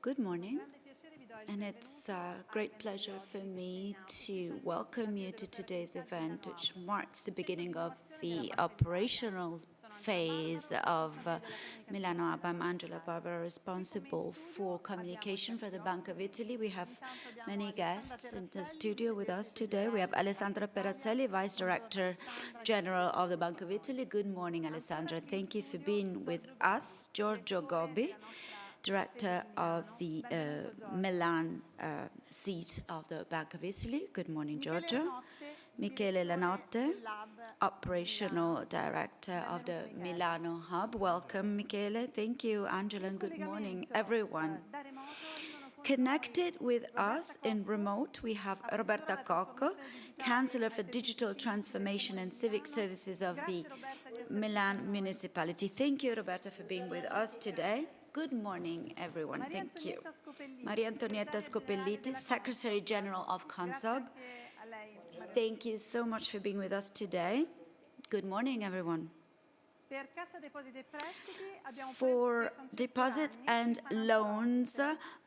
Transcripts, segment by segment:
Good morning, and it's a great pleasure for me to welcome you to today's event, which marks the beginning of the operational phase of Milano Hub. I'm Angela Barbara, responsible for communication for the Bank of Italy. We have many guests in the studio with us today. We have Alessandra Perazzelli, Vice Director General of the Bank of Italy. Good morning, Alessandra. Thank you for being with us. Giorgio Gobbi, Director of the Milan seat of the Bank of Italy. Good morning, Giorgio. Michele Lanotte, Operational Director of the Milano Hub. Welcome, Michele. Thank you, Angela, and good morning, everyone. Connected with us in remote, we have Roberta Cocco, Councillor for Digital Transformation and Civic Services of the Milan Municipality. Thank you, Roberta, for being with us today. Good morning, everyone. Thank you. Maria Antonietta Scopelliti, Secretary General of Consob. Thank you so much for being with us today. Good morning, everyone. For deposits and loans,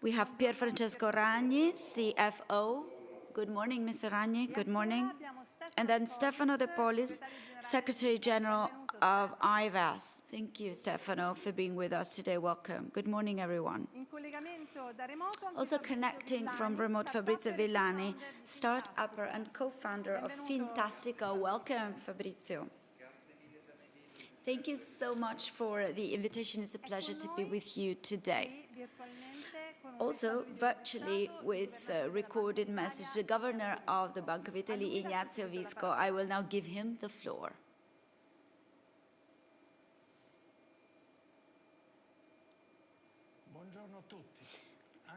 we have Pier Francesco Ragni, CFO. Good morning, Mr. Ragni. Good morning. And then Stefano De Polis, Secretary General of IVAS. Thank you, Stefano, for being with us today. Welcome. Good morning, everyone. Also connecting from remote, Fabrizio Villani, start-upper and co-founder of Fintastica. Welcome, Fabrizio. Thank you so much for the invitation. It's a pleasure to be with you today. Also, virtually with a recorded message, the Governor of the Bank of Italy, Ignazio Visco. I will now give him the floor.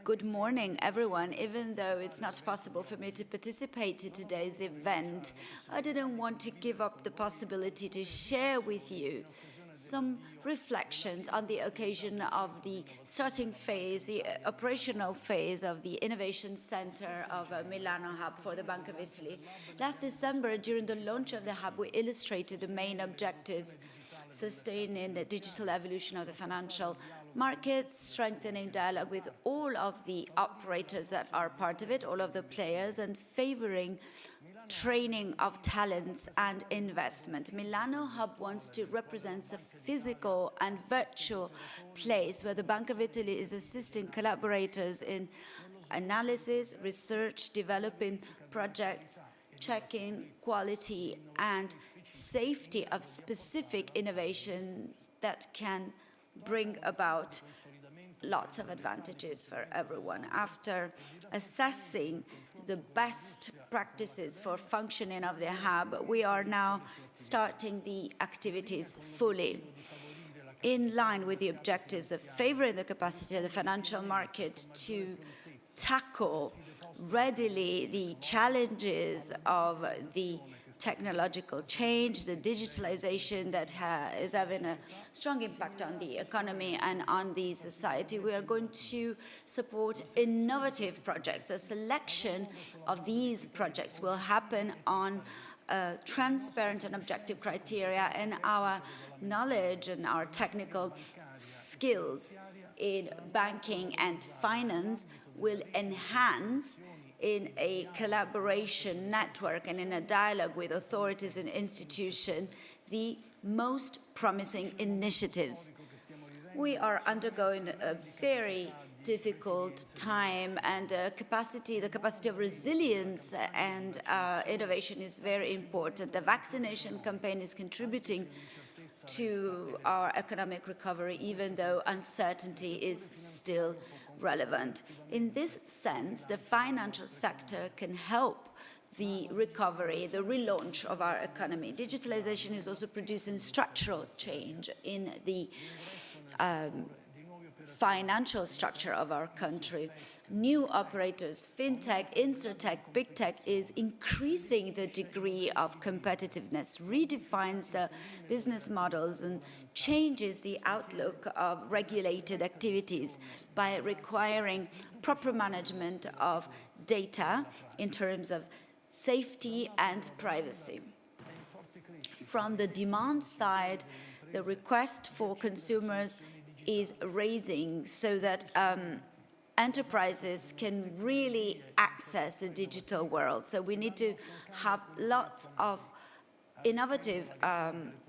Good morning, everyone. Even though it's not possible for me to participate in today's event, I didn't want to give up the possibility to share with you some reflections on the occasion of the starting phase, the operational phase of the Innovation Center of Milano Hub for the Bank of Italy. Last December, during the launch of the hub, we illustrated the main objectives: sustaining the digital evolution of the financial markets, strengthening dialogue with all of the operators that are part of it, all of the players, and favoring training of talents and investment. Milano Hub wants to represent a physical and virtual place where the Bank of Italy is assisting collaborators in analysis, research, developing projects, checking quality and safety of specific innovations that can bring about lots of advantages for everyone. After assessing the best practices for functioning of the hub, we are now starting the activities fully in line with the objectives of favoring the capacity of the financial market to tackle readily the challenges of the technological change, the digitalization that is having a strong impact on the economy and on the society. We are going to support innovative projects. A selection of these projects will happen on transparent and objective criteria, and our knowledge and our technical skills in banking and finance will enhance in a collaboration network and in a dialogue with authorities and institutions the most promising initiatives. We are undergoing a very difficult time, and the capacity of resilience and innovation is very important. The vaccination campaign is contributing to our economic recovery, even though uncertainty is still relevant. In this sense, the financial sector can help the recovery, the relaunch of our economy. Digitalization is also producing structural change in the financial structure of our country. New operators, fintech, insurtech, big tech is increasing the degree of competitiveness, redefines business models and changes the outlook of regulated activities by requiring proper management of data in terms of safety and privacy. From the demand side, the request for consumers is raising so that enterprises can really access the digital world. So we need to have lots of innovative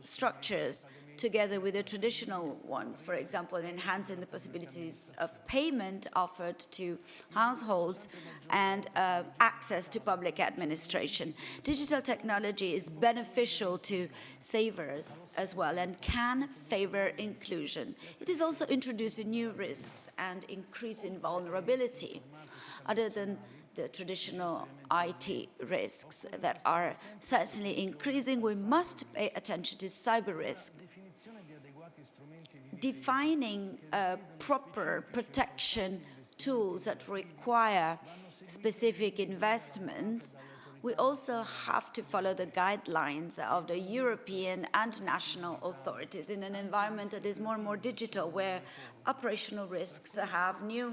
structures together with the traditional ones, for example, enhancing the possibilities of payment offered to households and access to public administration. Digital technology is beneficial to savers as well and can favor inclusion. It is also introducing new risks and increasing vulnerability. Other than the traditional IT risks that are certainly increasing, we must pay attention to cyber risk. Defining proper protection tools that require specific investments, we also have to follow the guidelines of the European and national authorities in an environment that is more and more digital, where operational risks have new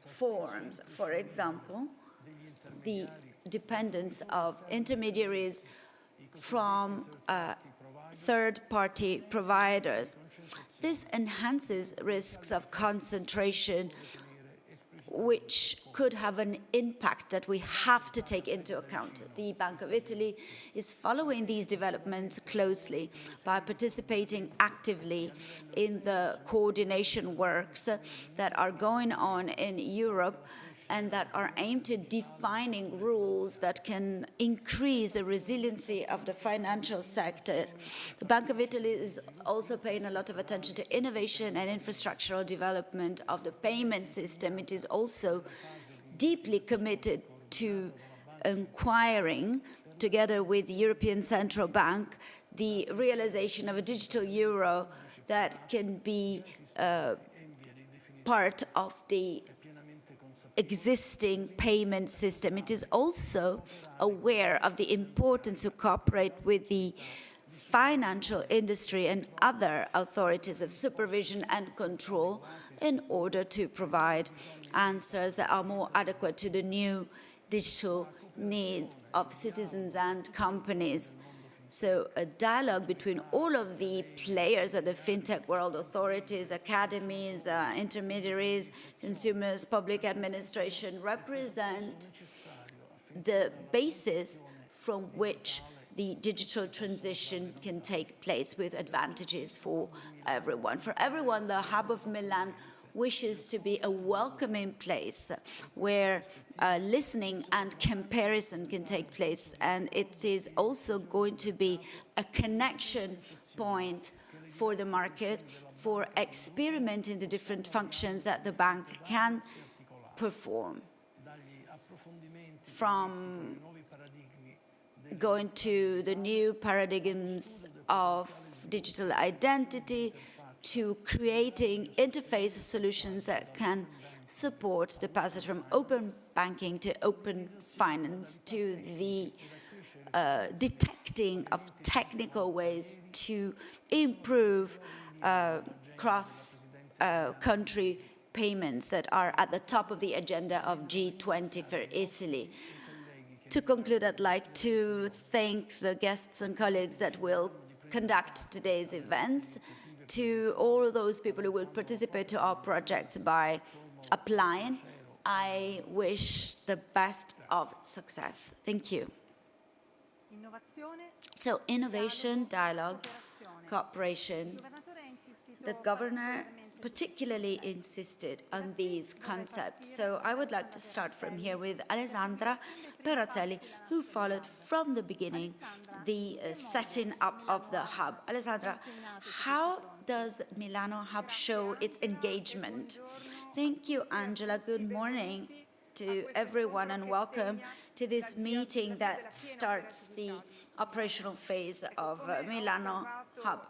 forms. For example, the dependence of intermediaries from third-party providers. This enhances risks of concentration, which could have an impact that we have to take into account. The Bank of Italy is following these developments closely by participating actively in the coordination works that are going on in Europe and that are aimed at defining rules that can increase the resiliency of the financial sector. The Bank of Italy is also paying a lot of attention to innovation and infrastructural development of the payment system. It is also deeply committed to inquiring, together with the European Central Bank, the realization of a digital euro that can be part of the existing payment system. It is also aware of the importance to cooperate with the financial industry and other authorities of supervision and control in order to provide answers that are more adequate to the new digital needs of citizens and companies. So a dialogue between all of the players of the fintech world, authorities, academies, intermediaries, consumers, public administration, represent the basis from which the digital transition can take place with advantages for everyone. For everyone, the Hub of Milan wishes to be a welcoming place where listening and comparison can take place, and it is also going to be a connection point for the market for experimenting the different functions that the bank can perform, from going to the new paradigms of digital identity to creating interface solutions that can support the passage from open banking to open finance, to the detecting of technical ways to improve cross-country payments that are at the top of the agenda of G20 for Italy. To conclude, I'd like to thank the guests and colleagues that will conduct today's events, to all those people who will participate to our projects by applying. I wish the best of success. Thank you. So, innovation, dialogue, cooperation. The governor particularly insisted on these concepts. So I would like to start from here with Alessandra Perazzelli, who followed from the beginning the setting up of the hub. Alessandra, how does Milano Hub show its engagement? Thank you, Angela. Good morning to everyone and welcome to this meeting that starts the operational phase of Milano Hub.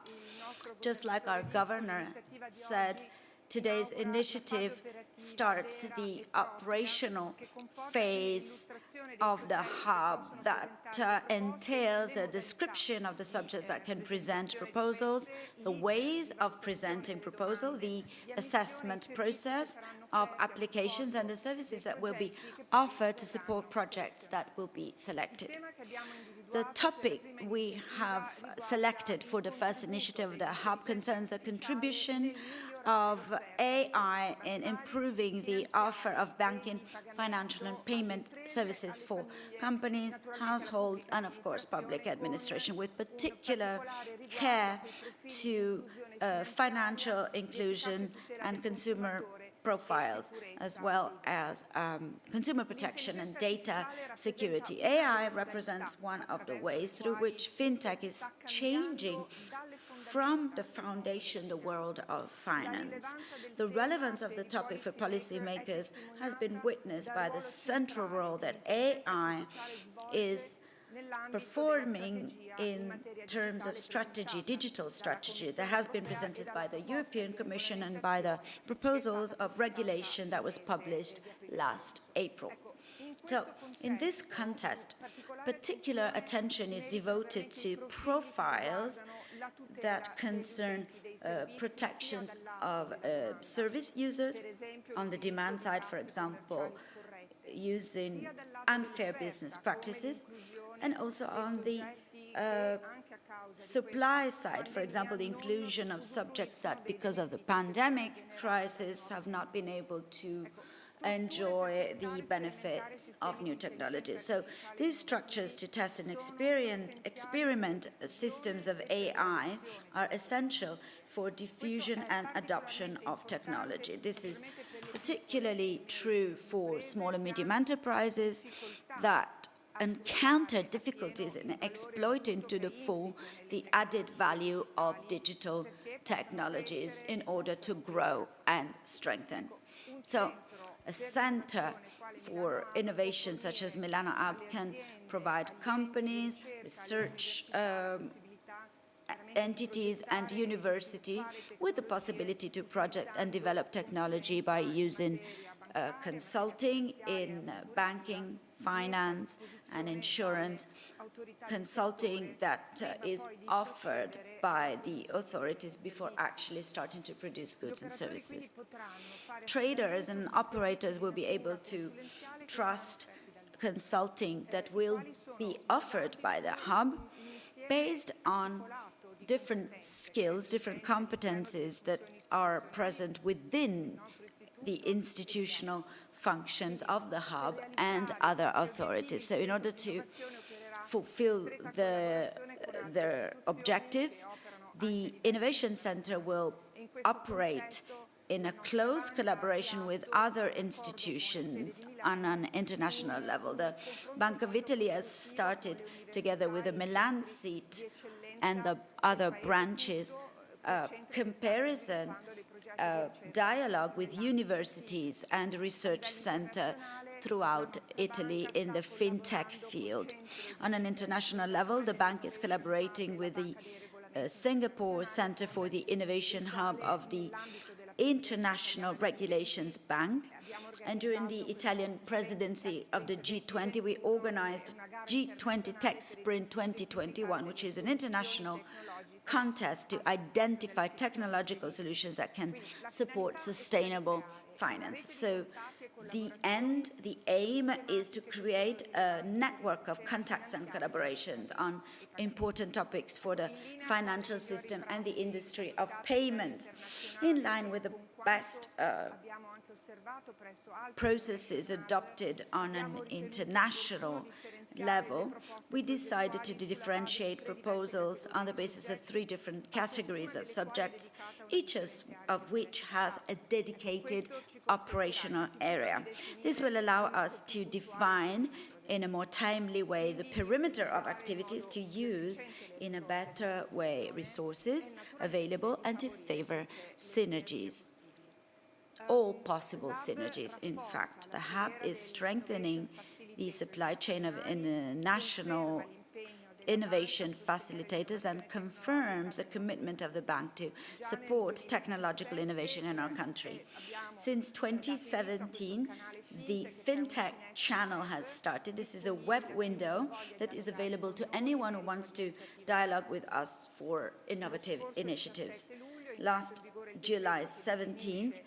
Just like our governor said, today's initiative starts the operational phase of the hub that entails a description of the subjects that can present proposals, the ways of presenting proposals, the assessment process of applications, and the services that will be offered to support projects that will be selected. The topic we have selected for the first initiative of the hub concerns a contribution of AI in improving the offer of banking, financial and payment services for companies, households, and of course public administration, with particular care to financial inclusion and consumer profiles, as well as consumer protection and data security. AI represents one of the ways through which fintech is changing from the foundation, the world of finance. The relevance of the topic for policymakers has been witnessed by the central role that AI is performing in terms of strategy, digital strategy, that has been presented by the European Commission and by the proposals of regulation that was published last April. So, in this context, particular attention is devoted to profiles that concern protections of service users on the demand side, for example, using unfair business practices, and also on the supply side, for example, the inclusion of subjects that, because of the pandemic crisis, have not been able to enjoy the benefits of new technologies. So these structures to test and experiment systems of AI are essential for diffusion and adoption of technology. This is particularly true for small and medium enterprises that encounter difficulties in exploiting to the full the added value of digital technologies in order to grow and strengthen. So, a center for innovation such as Milano Hub can provide companies, research entities, and university with the possibility to project and develop technology by using consulting in banking, finance, and insurance, consulting that is offered by the authorities before actually starting to produce goods and services. Traders and operators will be able to trust consulting that will be offered by the hub based on different skills, different competencies that are present within the institutional functions of the hub and other authorities. So in order to fulfill their objectives, the Innovation Center will operate in a close collaboration with other institutions on an international level. The Bank of Italy has started, together with the Milan seat and the other branches, comparison dialogue with universities and research center throughout Italy in the fintech field. On an international level, the bank is collaborating with the Singapore Center for the Innovation Hub of the International Regulations Bank. And during the Italian presidency of the G20, we organized G20 Tech Sprint 2021, which is an international contest to identify technological solutions that can support sustainable finance. So the aim is to create a network of contacts and collaborations on important topics for the financial system and the industry of payments, in line with the best processes adopted on an international level. We decided to differentiate proposals on the basis of 3 different categories of subjects, each of which has a dedicated operational area. This will allow us to define in a more timely way the perimeter of activities, to use in a better way resources available, and to favor synergies. All possible synergies, in fact. The hub is strengthening the supply chain of national innovation facilitators and confirms a commitment of the bank to support technological innovation in our country. Since 2017, the FinTech channel has started. This is a web window that is available to anyone who wants to dialogue with us for innovative initiatives. Last July 17th,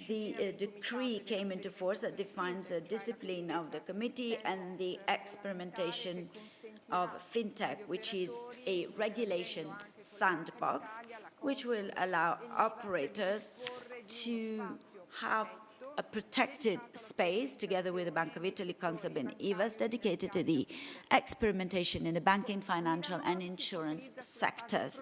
the decree came into force that defines the discipline of the committee and the experimentation of FinTech, which is a regulation sandbox which will allow operators to have a protected space together with the Bank of Italy, Consab and IVAS dedicated to the experimentation in the banking, financial and insurance sectors.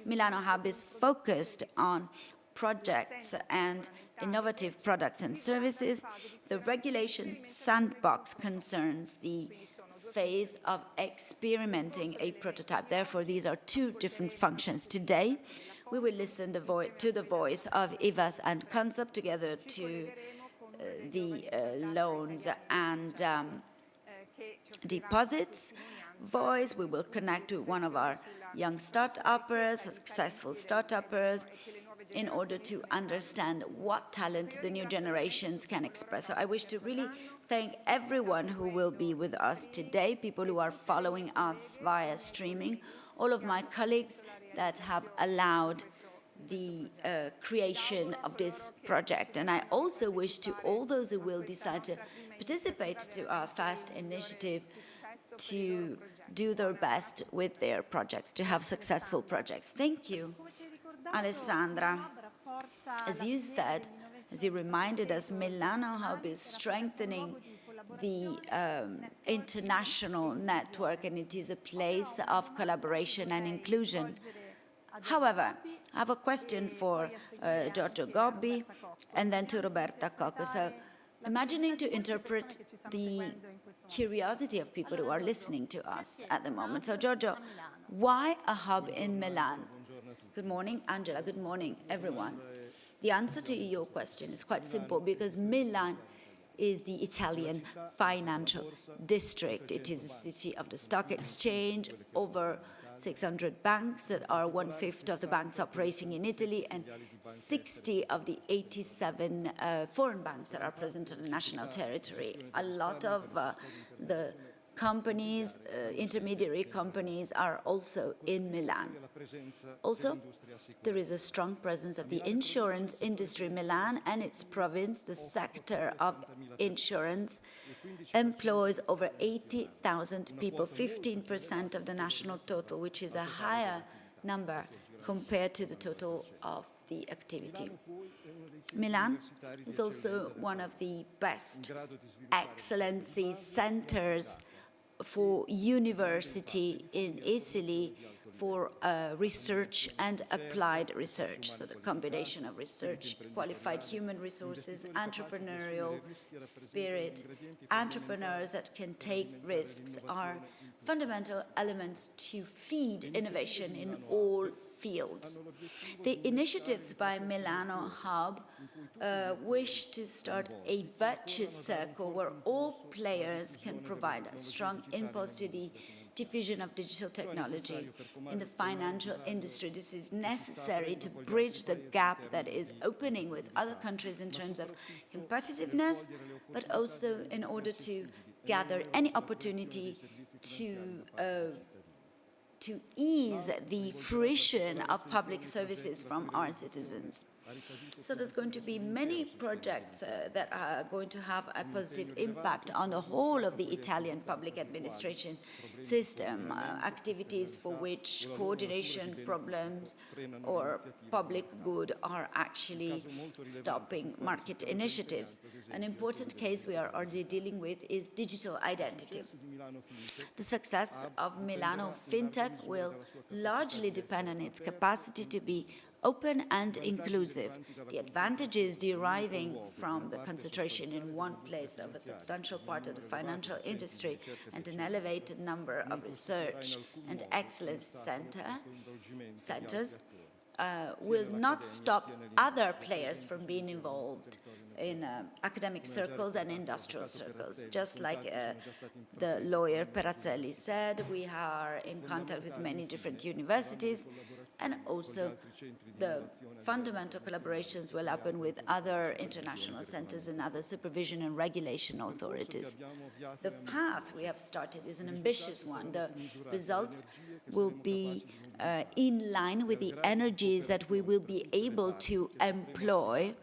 Milano Hub is focused on projects and innovative products and services. The regulation sandbox concerns the phase of experimenting a prototype. Therefore, these are two different functions. Today, we will listen to the voice of IVAS and Consab together to the loans and deposits voice. We will connect to one of our young start-uppers, successful start-uppers, in order to understand what talent the new generations can express. So I wish to really thank everyone who will be with us today, people who are following us via streaming, all of my colleagues that have allowed the creation of this project. And I also wish to all those who will decide to participate to our FAST initiative to do their best with their projects, to have successful projects. Thank you. Alessandra, as you said, as you reminded us, Milano Hub is strengthening the international network, and it is a place of collaboration and inclusion. However, I have a question for Giorgio Gobbi and then to Roberta Cocco. So, imagining to interpret the curiosity of people who are listening to us at the moment. So, Giorgio, why a hub in Milan? Good morning, Angela. Good morning, everyone. The answer to your question is quite simple, because Milan is the Italian financial district. It is a city of the stock exchange, over 600 banks that are 1/5 of the banks operating in Italy, and 60 of the 87 foreign banks that are present on the national territory. A lot of the companies, intermediary companies, are also in Milan. Also, there is a strong presence of the insurance industry in Milan and its province. The sector of insurance employs over 80,000 people, 15% of the national total, which is a higher number compared to the total of the activity. Milan is also one of the best excellency centers for university in Italy for research and applied research. So the combination of research, qualified human resources, entrepreneurial spirit, entrepreneurs that can take risks are fundamental elements to feed innovation in all fields. The initiatives by Milano Hub wish to start a virtuous circle where all players can provide a strong impulse to the diffusion of digital technology in the financial industry. This is necessary to bridge the gap that is opening with other countries in terms of competitiveness, but also in order to gather any opportunity to ease the fruition of public services from our citizens. So there's going to be many projects that are going to have a positive impact on the whole of the Italian public administration system, activities for which coordination problems or public good are actually stopping market initiatives. An important case we are already dealing with is digital identity. The success of Milano FinTech will largely depend on its capacity to be open and inclusive. The advantages deriving from the concentration in one place of a substantial part of the financial industry and an elevated number of research and excellence centers will not stop other players from being involved in academic circles and industrial circles. Just like the lawyer Perazzelli said, we are in contact with many different universities, and also the fundamental collaborations will happen with other international centers and other supervision and regulation authorities. The path we have started is an ambitious one. The results will be in line with the energies that we will be able to employ,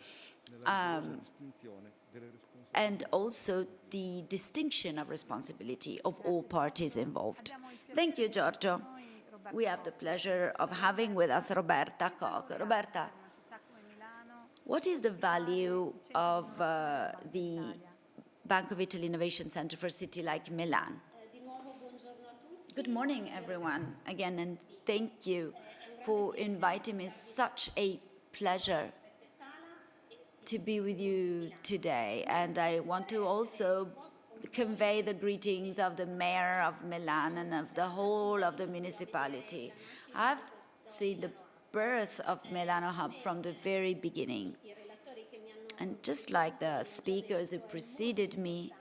and also the distinction of responsibility of all parties involved. Thank you, Giorgio. we have the pleasure of having with us Roberta Koch. Roberta, what is the value of the Bank of Italy Innovation Center for a city like Milan? Good morning, everyone, again, and thank you for inviting me. It's such a pleasure to be with you today, and I want to also convey the greetings of the mayor of Milan and of the whole of the municipality. I've seen the birth of Milano Hub from the very beginning. And just like the speakers who preceded me,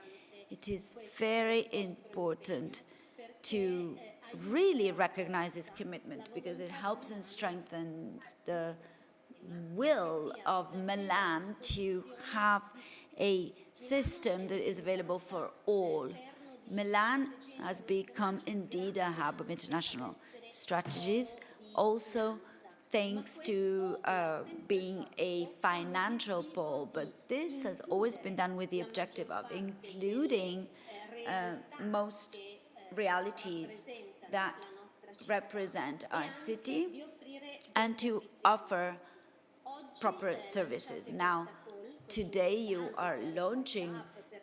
it is very important to really recognize this commitment because it helps and strengthens the will of Milan to have a system that is available for all. Milan has become indeed a hub of international strategies, also thanks to being a financial pole, but this has always been done with the objective of including most realities that represent our city and to offer proper services. Now, today you are launching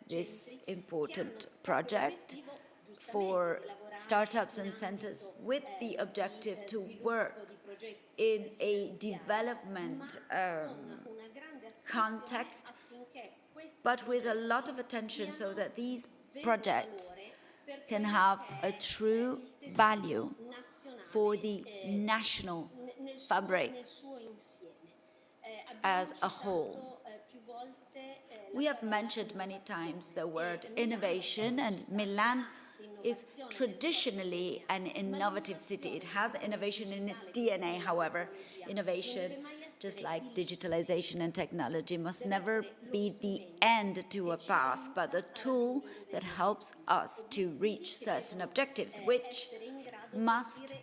this important project for startups and centers with the objective to work in a development context, but with a lot of attention so that these projects can have a true value for the national fabric as a whole. We have mentioned many times the word innovation, and Milan is traditionally an innovative city. It has innovation in its DNA, however. Innovation, just like digitalization and technology, must never be the end to a path, but a tool that helps us to reach certain objectives, which must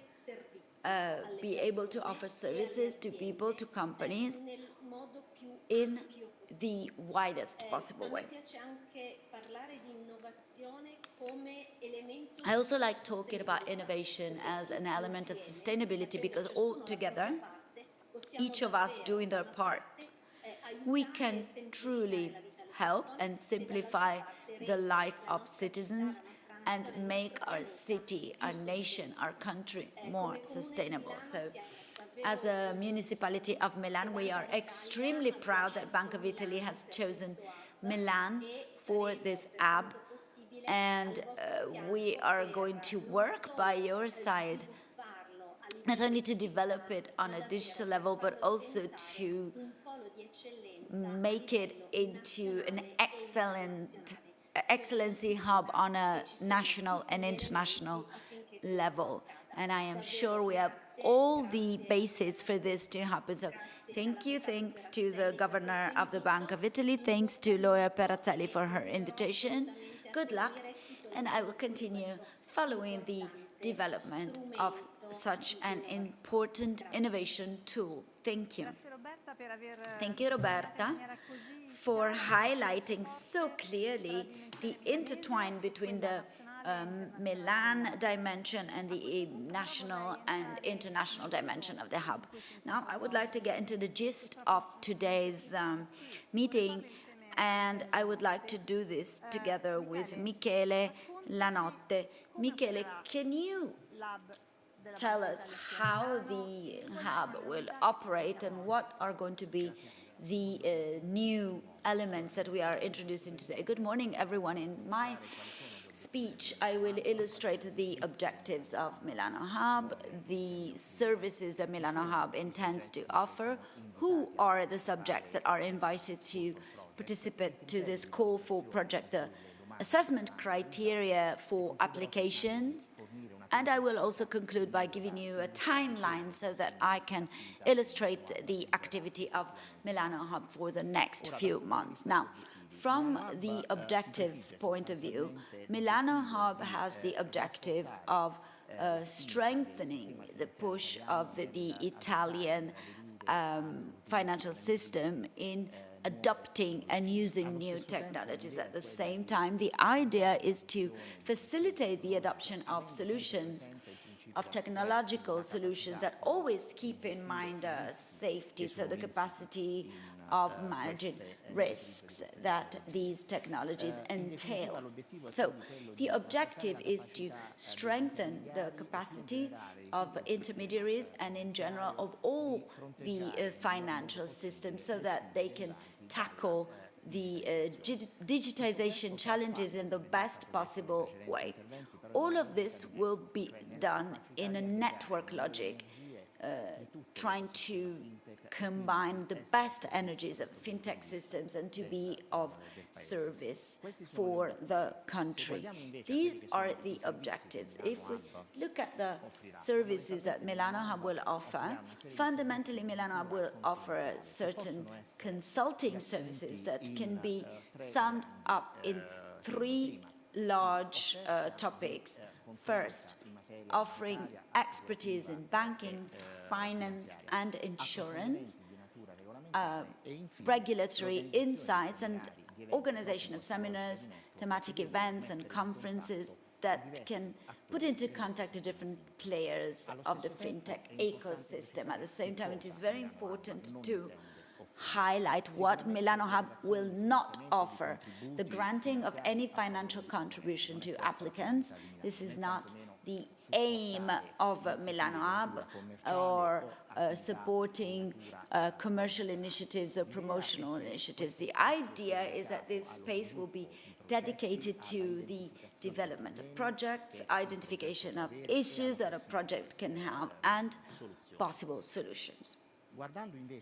be able to offer services to people, to companies, in the widest possible way. I also like talking about innovation as an element of sustainability because altogether, each of us doing their part, we can truly help and simplify the life of citizens and make our city, our nation, our country more sustainable. So, as a municipality of Milan, we are extremely proud that Bank of Italy has chosen Milan for this hub, and we are going to work by your side, not only to develop it on a digital level, but also to make it into an excellency hub on a national and international level. And I am sure we have all the basis for this to happen. So thank you, thanks to the governor of the Bank of Italy, thanks to Lawyer Perazzelli for her invitation. Good luck, and I will continue following the development of such an important innovation tool. Thank you. Thank you, Roberta, for highlighting so clearly the intertwine between the Milan dimension and the national and international dimension of the hub. Now, I would like to get into the gist of today's meeting, and I would like to do this together with Michele Lanotte. Michele, can you tell us how the hub will operate and what are going to be the new elements that we are introducing today? Good morning, everyone. In my speech, I will illustrate the objectives of Milano Hub, the services that Milano Hub intends to offer, who are the subjects that are invited to participate to this call for project, the assessment criteria for applications, and I will also conclude by giving you a timeline so that I can illustrate the activity of Milano Hub for the next few months. Now, from the objectives point of view, Milano Hub has the objective of strengthening the push of the Italian financial system in adopting and using new technologies. At the same time, the idea is to facilitate the adoption of solutions of technological solutions that always keep in mind safety, so the capacity of managing risks that these technologies entail. So the objective is to strengthen the capacity of intermediaries and in general of all the financial systems so that they can tackle the digitization challenges in the best possible way. All of this will be done in a network logic, trying to combine the best energies of fintech systems and to be of service for the country. These are the objectives. If we look at the services that Milano Hub will offer, fundamentally Milano Hub will offer certain consulting services that can be summed up in three large topics. First, offering expertise in banking, finance and insurance, regulatory insights and organization of seminars, thematic events and conferences that can put into contact the different players of the fintech ecosystem. At the same time, it is very important to highlight what Milano Hub will not offer: the granting of any financial contribution to applicants. This is not the aim of Milano Hub, or supporting commercial initiatives or promotional initiatives. The idea is that this space will be dedicated to the development of projects, identification of issues that a project can have, and possible solutions.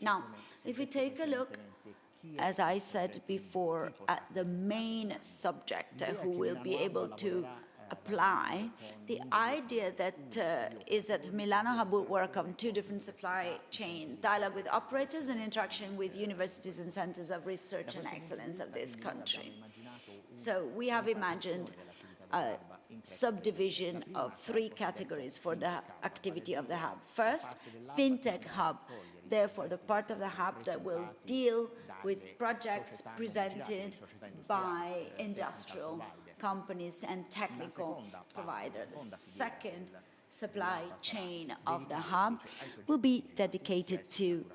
Now, if we take a look, as I said before, at the main subject who will be able to apply, the idea that is that Milano Hub will work on two different supply chains: dialogue with operators and interaction with universities and centers of research and excellence of this country. So we have imagined a subdivision of three categories for the activity of the hub. First, FinTech Hub, therefore the part of the hub that will deal with projects presented by industrial companies and technical providers. The second supply chain of the hub will be dedicated to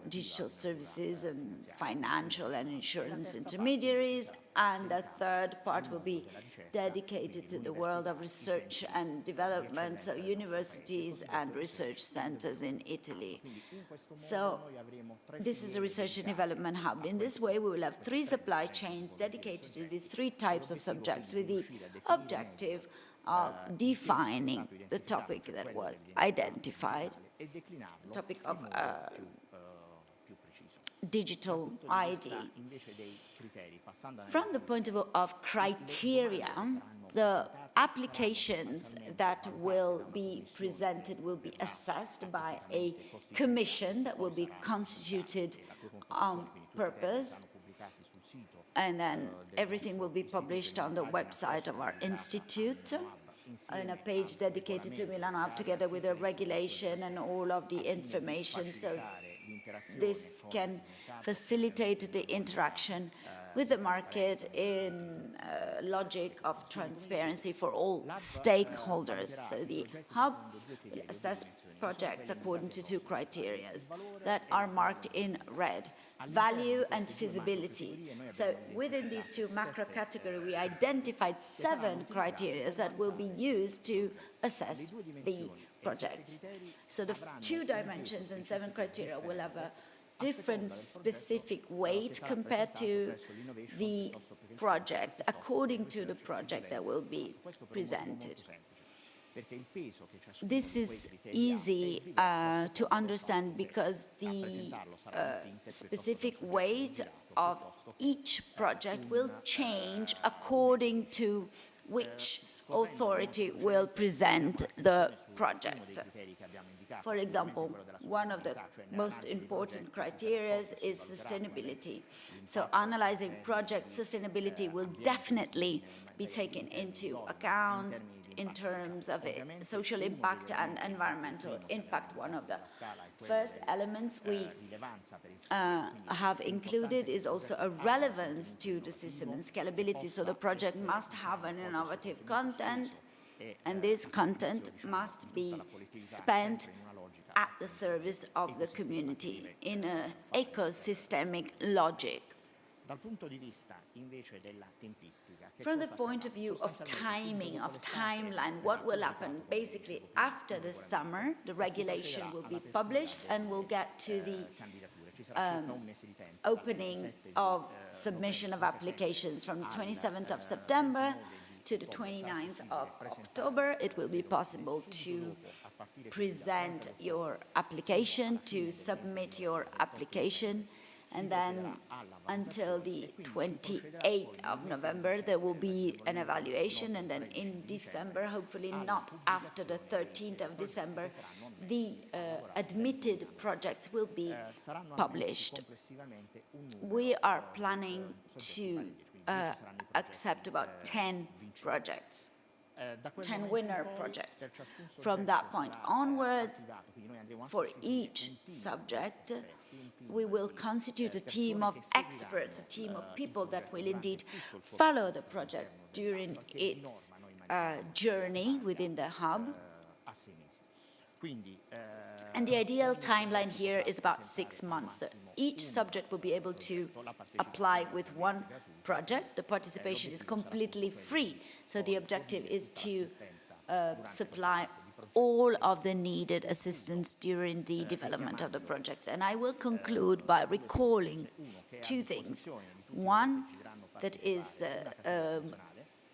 digital services and financial and insurance intermediaries, and the third part will be dedicated to the world of research and development, so universities and research centers in Italy. So this is a research and development hub. In this way, we will have three supply chains dedicated to these three types of subjects, with the objective of defining the topic that was identified, the topic of digital ID. From the point of view of criteria, the applications that will be presented will be assessed by a commission that will be constituted on purpose, and then everything will be published on the website of our institute, in a page dedicated to Milano Hub, together with the regulation and all of the information. So this can facilitate the interaction with the market in logic of transparency for all stakeholders. So the hub will assess projects according to two criteria that are marked in red: value and feasibility. So within these two macro categories, we identified 7 criteria that will be used to assess the projects. So the 2 dimensions and 7 criteria will have a different specific weight compared to the project, according to the project that will be presented. This is easy to understand because the specific weight of each project will change according to which authority will present the project. For example, one of the most important criteria is sustainability. So analyzing project sustainability will definitely be taken into account in terms of social impact and environmental impact. One of the first elements we have included is also a relevance to the system and scalability. So the project must have an innovative content And this content must be spent at the service of the community in an ecosystemic logic. From the point of view of timing, of timeline, what will happen? Basically, after the summer, the regulation will be published and we'll get to the opening of submission of applications from the 27th of September to the 29th of October. It will be possible to present your application, to submit your application, and then until the 28th of November there will be an evaluation, and then in December, hopefully not after the 13th of December, the admitted projects will be published. We are planning to accept about 10 projects. 10 winner projects. From that point onwards, for each subject, we will constitute a team of experts, a team of people that will indeed follow the project during its journey within the hub. And the ideal timeline here is about 6 months. Each subject will be able to apply with one project. The participation is completely free, so the objective is to supply all of the needed assistance during the development of the project. And I will conclude by recalling two things. One, that is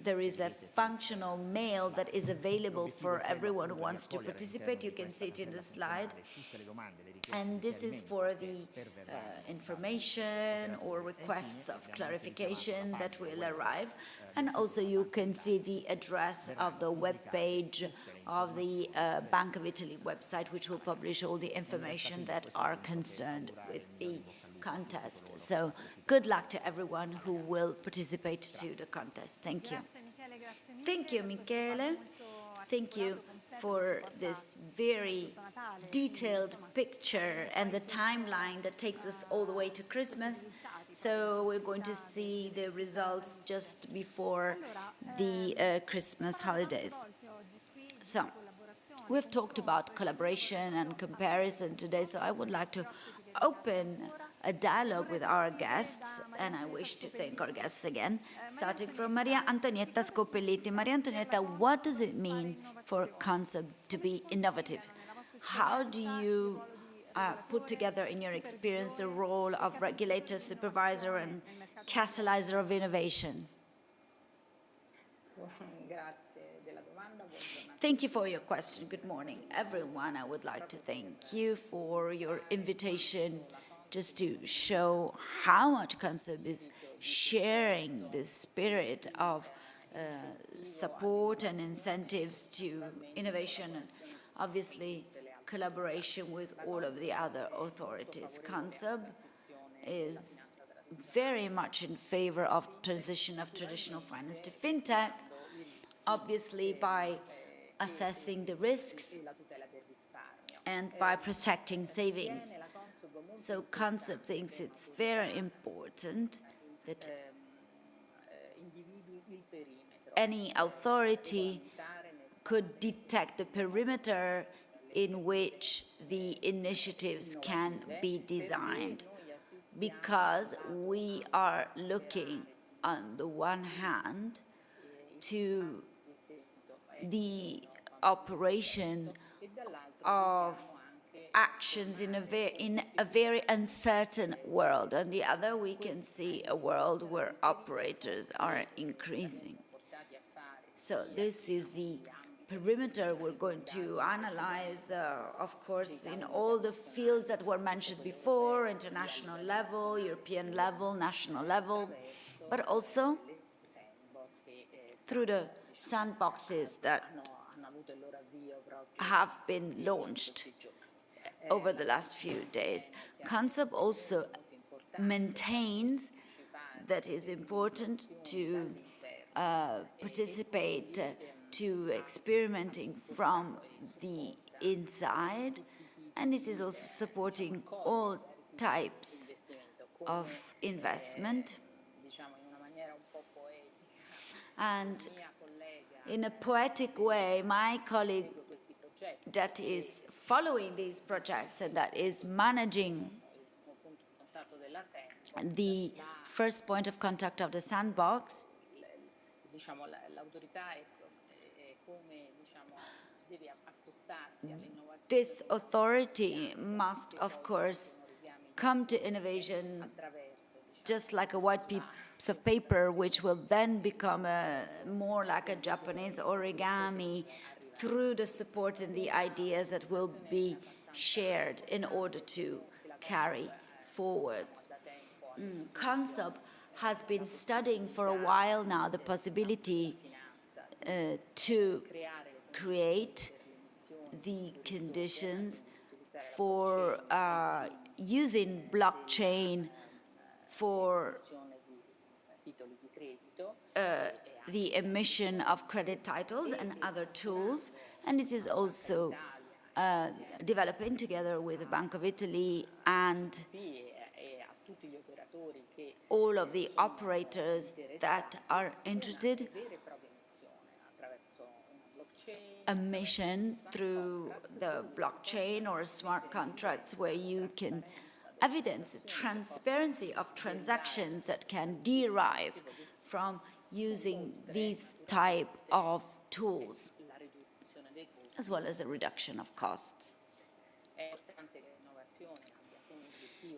there is a functional mail that is available for everyone who wants to participate. You can see it in the slide. And this is for the information or requests of clarification that will arrive. And also you can see the address of the web page of the Bank of Italy website, which will publish all the information that are concerned with the contest. So good luck to everyone who will participate to the contest. Thank you. Thank you, Michele. Thank you for this very detailed picture and the timeline that takes us all the way to Christmas. So we're going to see the results just before the Christmas holidays. So we've talked about collaboration and comparison today, so I would like to open a dialogue with our guests, and I wish to thank our guests again, starting from Maria Antonietta Scopelliti. Maria Antonietta, what does it mean for concept to be innovative? How do you put together in your experience the role of regulator, supervisor, and catalyzer of innovation? Thank you for your question. Good morning, everyone. I would like to thank you for your invitation just to show how much concept is sharing the spirit of support and incentives to innovation and obviously collaboration with all of the other authorities. Concept is very much in favor of transition of traditional finance to fintech, obviously by assessing the risks and by protecting savings. So Concept thinks it's very important that any authority could detect the perimeter in which the initiatives can be designed, because we are looking on the one hand to the operation of actions in a very uncertain world. On the other, we can see a world where operators are increasing. So this is the perimeter we're going to analyze, of course, in all the fields that were mentioned before, international level, European level, national level, but also through the sandboxes that have been launched over the last few days. Concept also maintains that it's important to participate, to experimenting from the inside, and it is also supporting all types of investment. And In a poetic way, my colleague that is following these projects and that is managing the first point of contact of the sandbox, this authority must, of course, come to innovation just like a white piece of paper, which will then become more like a Japanese origami through the support and the ideas that will be shared in order to carry forward. CONSOB has been studying for a while now the possibility to create the conditions for using blockchain for the emission of credit titles and other tools, and it is also developing together with the Bank of Italy and all of the operators that are interested, a mission through the blockchain or smart contracts where you can evidence the transparency of transactions that can derive from using these type of tools, as well as a reduction of costs.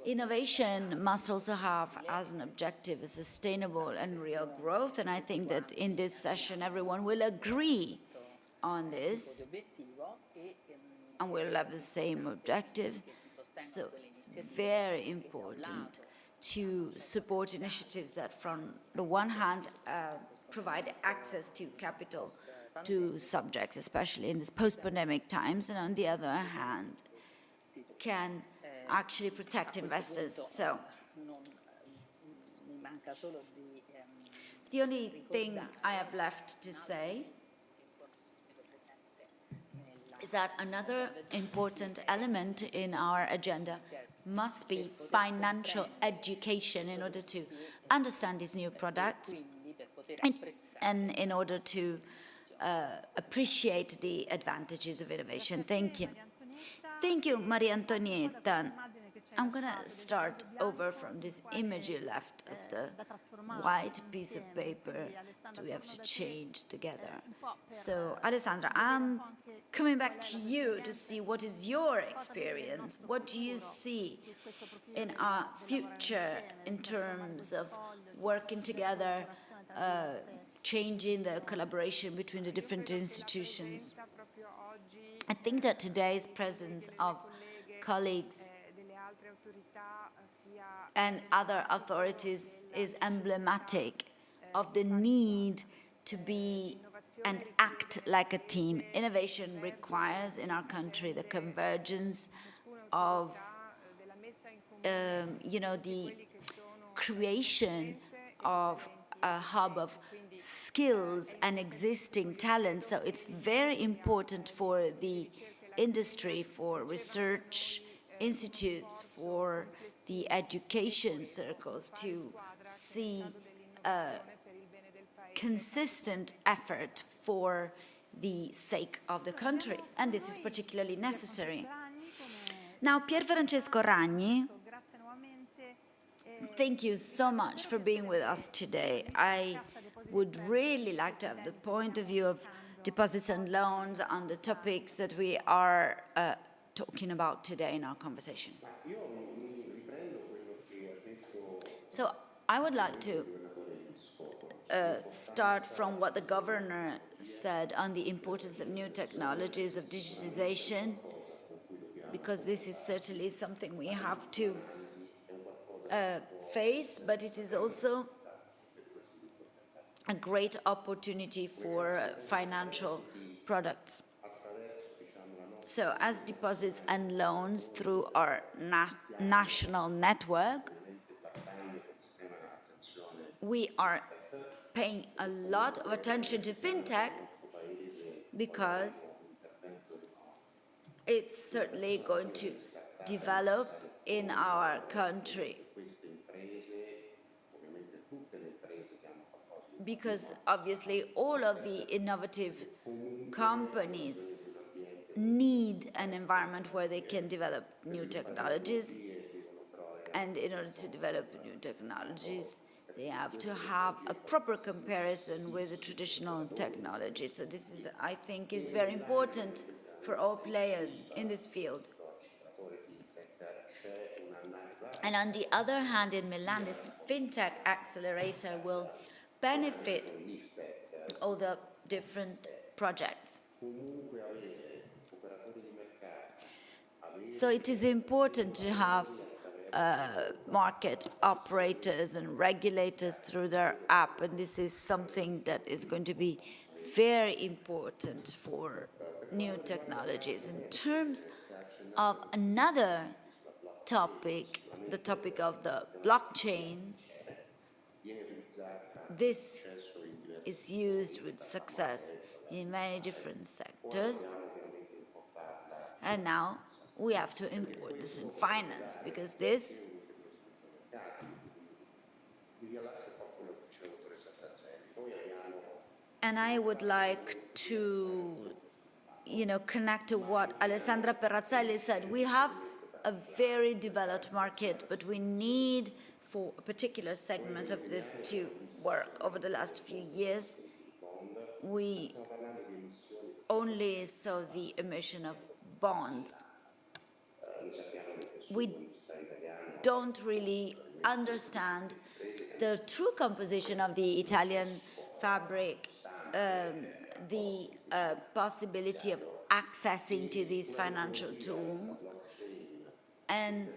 Innovation must also have as an objective a sustainable and real growth, and I think that in this session everyone will agree on this and will have the same objective. So it's very important to support initiatives that, from the one hand, provide access to capital to subjects, especially in these post-pandemic times, and on the other hand, can actually protect investors. So the only thing I have left to say is that another important element in our agenda must be financial education in order to understand these new products and in order to appreciate the advantages of innovation. Thank you. Thank you, Maria Antonietta. I'm going to start over from this image you left as the white piece of paper that we have to change together. So, Alessandra, I'm coming back to you to see what is your experience. What do you see in our future in terms of working together, changing the collaboration between the different institutions? I think that today's presence of colleagues and other authorities is emblematic of the need to be and act like a team. Innovation requires in our country the convergence of, the creation of a hub of skills and existing talent. So it's very important for the industry, for research institutes, for the education circles to see a consistent effort for the sake of the country, and this is particularly necessary. Now, Pier Francesco Ragni, thank you so much for being with us today. I would really like to have the point of view of deposits and loans on the topics that we are talking about today in our conversation. So I would like to start from what the governor said on the importance of new technologies, of digitization, because this is certainly something we have to face, but it is also a great opportunity for financial products. So as deposits and loans through our national network, we are paying a lot of attention to fintech because it's certainly going to develop in our country. because obviously all of the innovative companies need an environment where they can develop new technologies, and in order to develop new technologies, they have to have a proper comparison with the traditional technology. So this is, I think, is very important for all players in this field. And on the other hand, in Milan, this fintech accelerator will benefit all the different projects. So it is important to have market operators and regulators through their app, and this is something that is going to be very important for new technologies. In terms of another topic, the topic of the blockchain, this is used with success in many different sectors, and now we have to import this in finance, because this and I would like to, connect to what Alessandra Perazzelli said. We have a very developed market, but we need for a particular segment of this to work. Over the last few years, we only saw the emission of bonds. We don't really understand the true composition of the Italian fabric, the possibility of accessing to these financial tools, and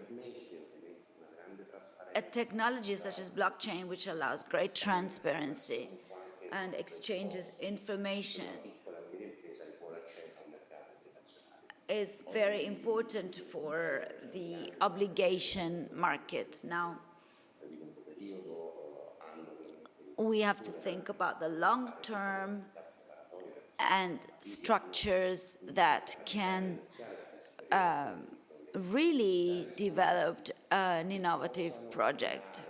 a technology such as blockchain, which allows great transparency and exchanges information, is very important for the obligation market. Now, we have to think about the long term and structures that can really develop an innovative project.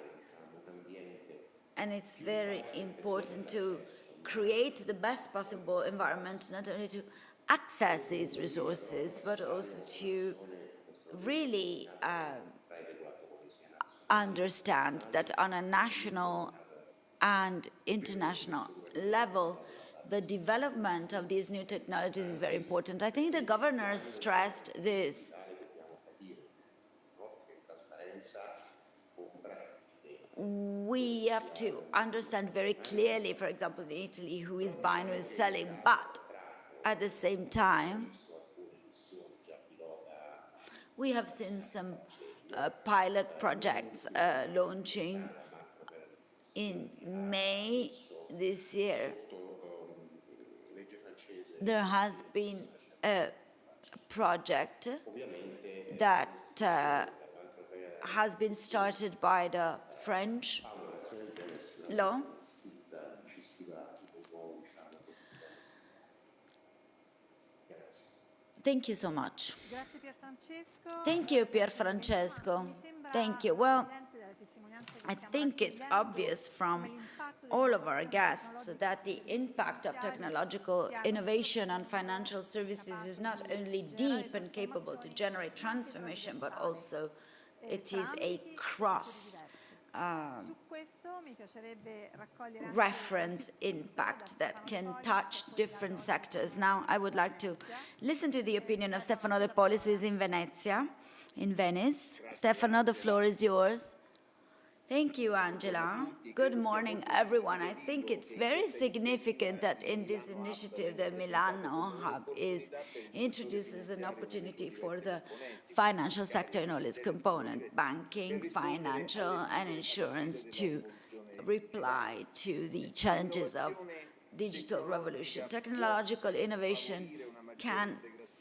And it's very important to create the best possible environment, not only to access these resources, but also to really understand that on a national and international level, the development of these new technologies is very important. I think the governors stressed this. We have to understand very clearly, for example, in Italy, who is buying, who is selling, but at the same time, we have seen some pilot projects launching in May this year. There has been a project that has been started by the French law. Thank you so much. Thank you, Pierfrancesco. Thank you. Well, I think it's obvious from all of our guests that the impact of technological innovation on financial services is not only deep and capable to generate transformation, but also it is a cross reference impact that can touch different sectors. Now, I would like to listen to the opinion of Stefano De Polis, who is in Venice. Stefano, the floor is yours. Thank you, Angela. Good morning, everyone. I think it's very significant that in this initiative, the Milano Hub introduces an opportunity for the financial sector in all its components, banking, financial, and insurance, to reply to the challenges of digital revolution. Technological innovation can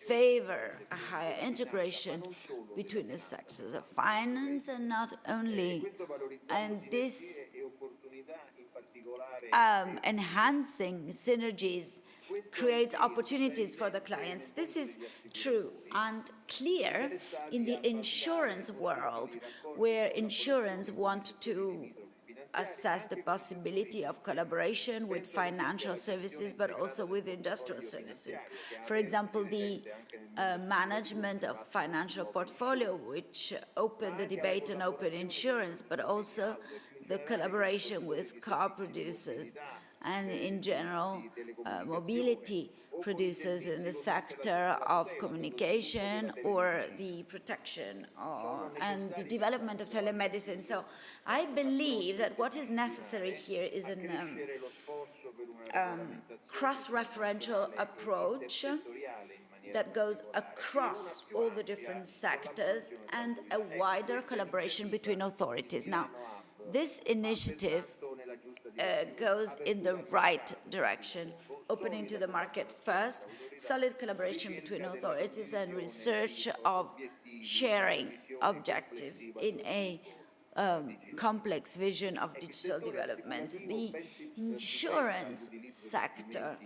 favor a higher integration between the sectors of finance and not only, and this enhancing synergies creates opportunities for the clients. This is true and clear in the insurance world, where insurance want to assess the possibility of collaboration with financial services, but also with industrial services. For example, the management of financial portfolio, which opened the debate on open insurance, but also the collaboration with car producers and in general mobility producers in the sector of communication or the protection and the development of telemedicine. So I believe that what is necessary here is a cross-referential approach that goes across all the different sectors and a wider collaboration between authorities. Now, this initiative goes in the right direction, opening to the market first, solid collaboration between authorities and research of sharing objectives in a complex vision of digital development. The insurance sector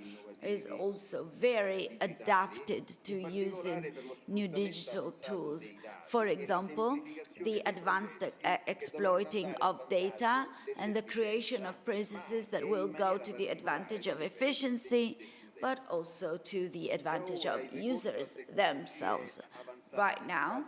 is also very adapted to using new digital tools. For example, the advanced exploiting of data and the creation of processes that will go to the advantage of efficiency, but also to the advantage of users themselves. Right now,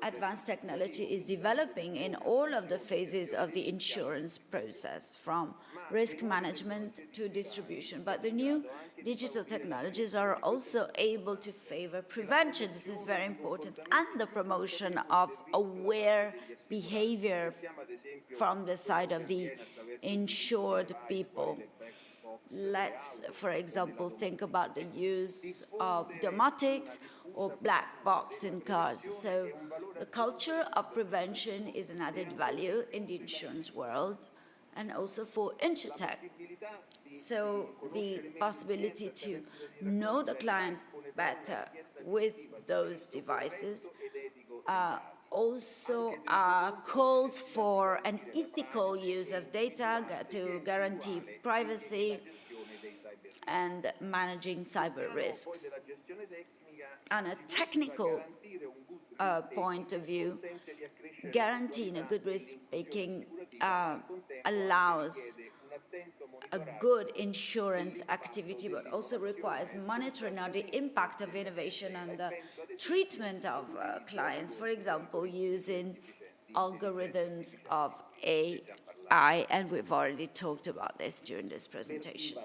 advanced technology is developing in all of the phases of the insurance process, from risk management to distribution. But the new digital technologies are also able to favor prevention, this is very important, and the promotion of aware behavior from the side of the insured people. Let's, for example, think about the use of domotics or black box in cars. So the culture of prevention is an added value in the insurance world and also for InsurTech. So the possibility to know the client better with those devices also calls for an ethical use of data to guarantee privacy and managing cyber risks. On a technical point of view, guaranteeing a good risk-taking allows a good insurance activity, but also requires monitoring of the impact of innovation on the treatment of clients, for example, using algorithms of AI, and we've already talked about this during this presentation.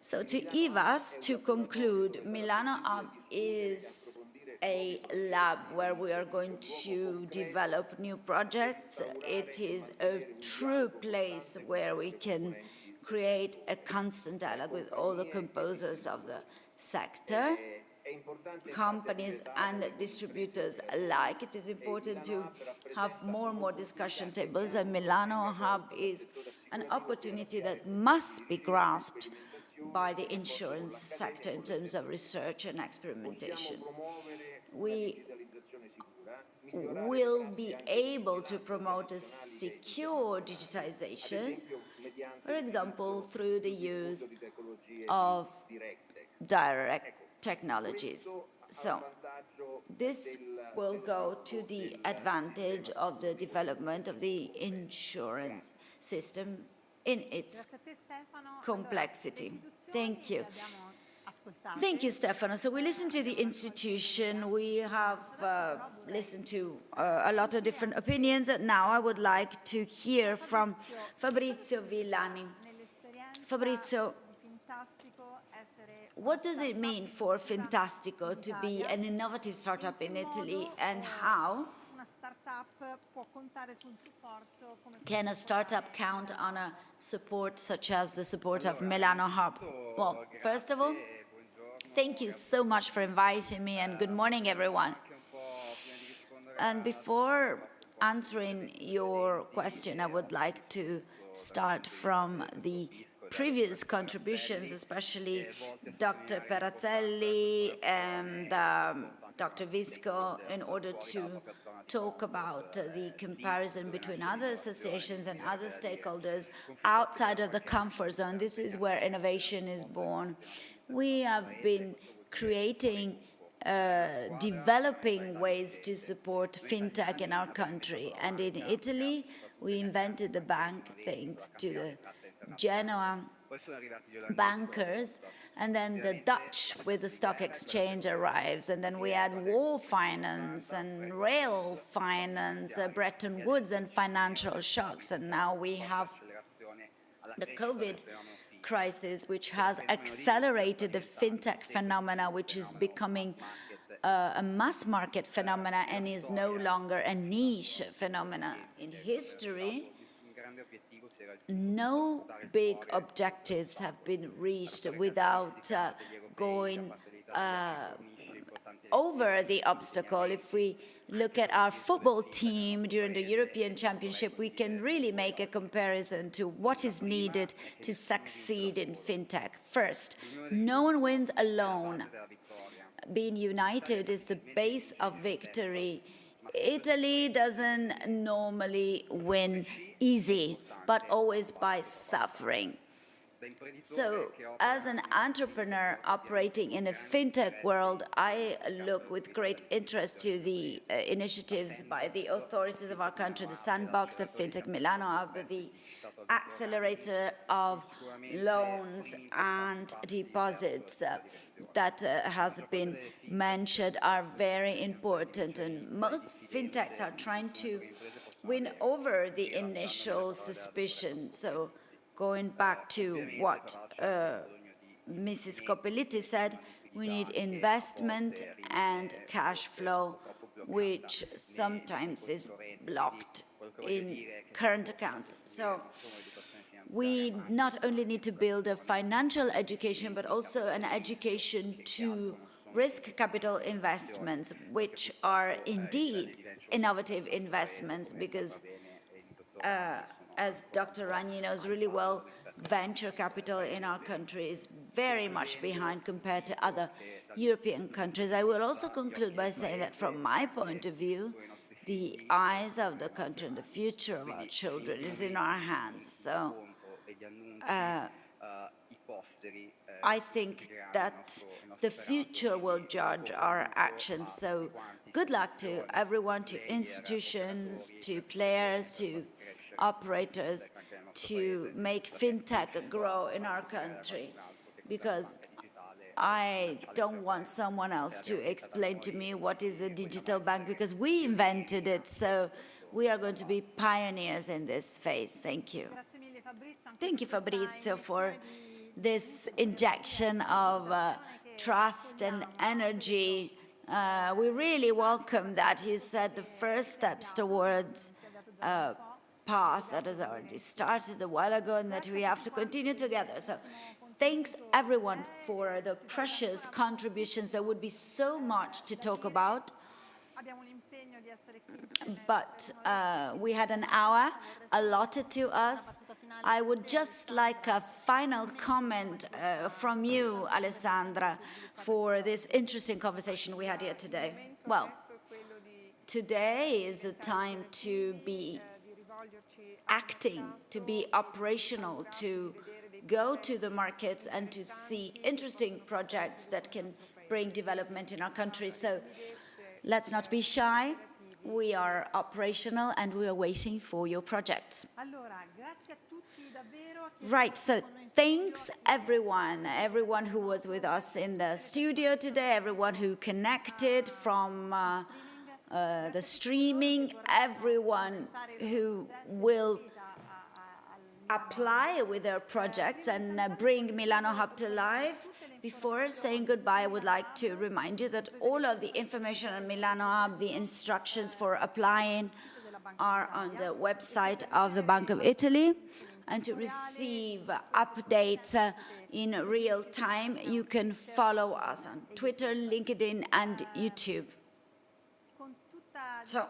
So to IVAS, to conclude, Milano Hub is a lab where we are going to develop new projects. It is a true place where we can create a constant dialogue with all the composers of the sector, companies and distributors alike. It is important to have more and more discussion tables, and Milano Hub is an opportunity that must be grasped by the insurance sector in terms of research and experimentation. We will be able to promote a secure digitization, for example, through the use of direct technologies. So this will go to the advantage of the development of the insurance system in its complexity. Thank you. Thank you, Stefano. So we listened to the institution. We have listened to a lot of different opinions. Now I would like to hear from Fabrizio Villani. Fabrizio, what does it mean for Fintastico to be an innovative startup in Italy, and how can a startup count on a support such as the support of Milano Hub? Well, first of all, thank you so much for inviting me, and good morning, everyone. And before answering your question, I would like to start from the previous contributions, especially Dr. Perazzelli and Dr. Visco, in order to talk about the comparison between other associations and other stakeholders outside of the comfort zone. This is where innovation is born. We have been creating developing ways to support fintech in our country. And in Italy, we invented the bank thanks to the Genoa bankers, and then the Dutch with the stock exchange arrives, and then we had war finance and rail finance, Bretton Woods and financial shocks, and now we have the COVID crisis, which has accelerated the fintech phenomena, which is becoming a mass market phenomena and is no longer a niche phenomena. In history, no big objectives have been reached without going over the obstacle. If we look at our football team during the European Championship, we can really make a comparison to what is needed to succeed in fintech. First, no one wins alone. Being united is the base of victory. Italy doesn't normally win easy, but always by suffering. So, as an entrepreneur operating in a fintech world, I look with great interest to the initiatives by the authorities of our country, the sandbox of fintech, Milano Hub, the accelerator of loans and deposits that has been mentioned are very important. And most fintechs are trying to win over the initial suspicion. So, going back to what Mrs. Copeliti said, we need investment and cash flow, which sometimes is blocked in current accounts. So we not only need to build a financial education, but also an education to risk capital investments, which are indeed innovative investments, because as Dr. Ragni knows really well, venture capital in our country is very much behind compared to other European countries. I will also conclude by saying that from my point of view, the eyes of the country and the future of our children is in our hands. So I think that the future will judge our actions. So good luck to everyone, to institutions, to players, to operators, to make fintech grow in our country, because I don't want someone else to explain to me what is a digital bank, because we invented it, so we are going to be pioneers in this phase. Thank you. Thank you, Fabrizio, for this injection of trust and energy. We really welcome that. You said the first steps towards path that has already started a while ago and that we have to continue together. So thanks everyone for the precious contributions. There would be so much to talk about, but we had an hour allotted to us. I would just like a final comment from you, Alessandra, for this interesting conversation we had here today. Well, today is a time to be acting, to be operational, to go to the markets and to see interesting projects that can bring development in our country. So let's not be shy. We are operational and we are waiting for your projects. Right, so thanks everyone who was with us in the studio today, everyone who connected from the streaming, everyone who will apply with their projects and bring Milano Hub to life. Before saying goodbye, I would like to remind you that all of the information on Milano Hub, the instructions for applying, are on the website of the Bank of Italy. And to receive updates in real time, you can follow us on Twitter, LinkedIn, and YouTube. So,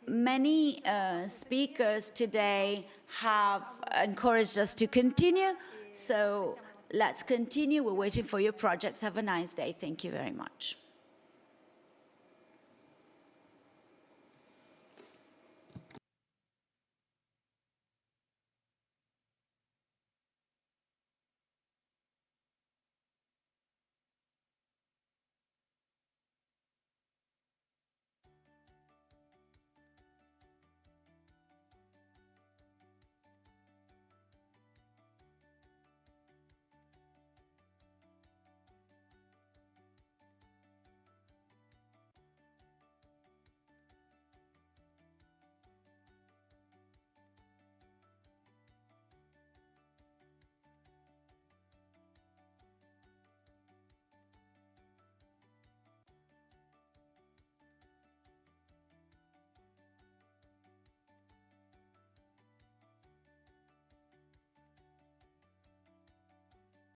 many speakers today have encouraged us to continue, so let's continue. We're waiting for your projects. Have a nice day. Thank you very much.